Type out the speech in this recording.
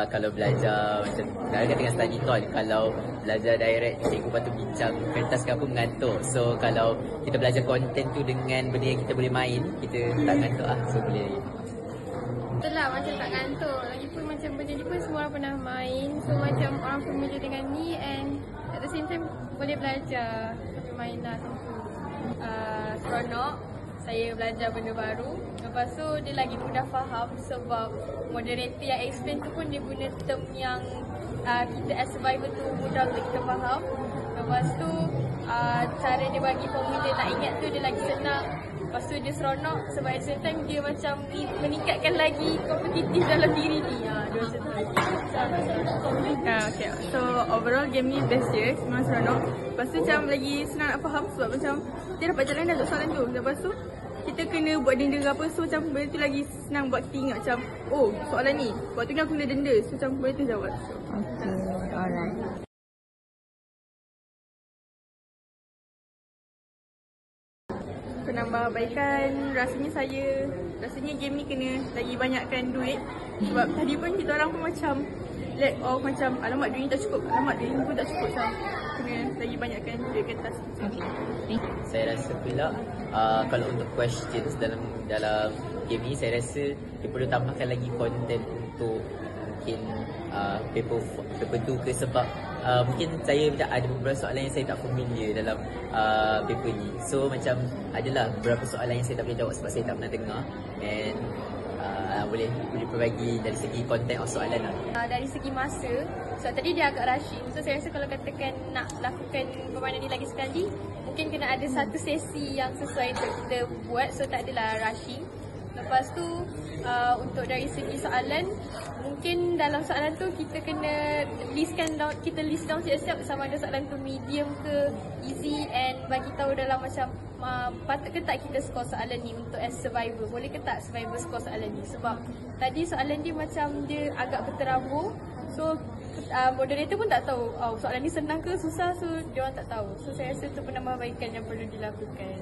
Kalau belajar macam sekarang tengah study tour, kalau belajar direct cikgu patut bincang kertas ke apa mengantuk. So kalau kita belajar konten tu dengan benda yang kita boleh main, kita tak ngantuk lah. So boleh. Betul lah, macam tak ngantuk. Lagipun macam benda ni pun semua orang pernah main. So macam orang familiar dengan ni, and at the same time boleh belajar main lah. Seronok, saya belajar benda baru. Lepas tu dia lagi mudah faham sebab moderator yang explain tu pun dia guna term yang kita as survivor tu mudah untuk kita faham. Lepas tu cara dia bagi formula nak ingat tu dia lagi senang. Lepas tu dia seronok sebab at the same time dia macam meningkatkan lagi kompetitif dalam diri ni. Dia macam tu. Okay. So overall game ni best je, memang seronok. Lepas tu macam lagi senang nak faham sebab macam kita dapat jalan dah untuk soalan tu. Lepas tu kita kena buat denda ke apa, so macam benda tu lagi senang buat kita ingat macam oh soalan ni, waktu ni aku kena denda, so macam benda tu jawab. Okay, alright. Penambahbaikan, rasanya game ni kena lagi banyakkan duit. Sebab tadi pun kita orang pun macam let off, macam alamak duit ni tak cukup, alamak duit ni pun tak cukup, so kena lagi banyakkan duit kertas. Okay. Saya rasa pula kalau untuk questions dalam game ni, saya rasa dia perlu tambahkan lagi konten untuk mungkin paper 2 ke, sebab mungkin saya macam ada beberapa soalan yang saya tak familiar dalam paper ni. So macam adalah beberapa soalan yang saya tak boleh jawab sebab saya tak pernah dengar, and boleh berbagi dari segi konten of soalan lah. Dari segi masa, sebab tadi dia agak rushing. So saya rasa kalau katakan nak lakukan permainan ni lagi sekali, mungkin kena ada satu sesi yang sesuai untuk kita buat, so tak adalah rushing. Lepas tu untuk dari segi soalan, mungkin dalam soalan tu kita kena list down siap-siap sama ada soalan tu medium ke easy, and bagi tahu dalam macam patut ke tak kita skor soalan ni untuk as survivor, boleh ke tak survivor skor soalan ni, sebab tadi soalan dia macam dia agak berterabur. So moderator pun tak tahu soalan ni senang ke susah, so dia orang tak tahu. So saya rasa itu penambahbaikan yang perlu dilakukan.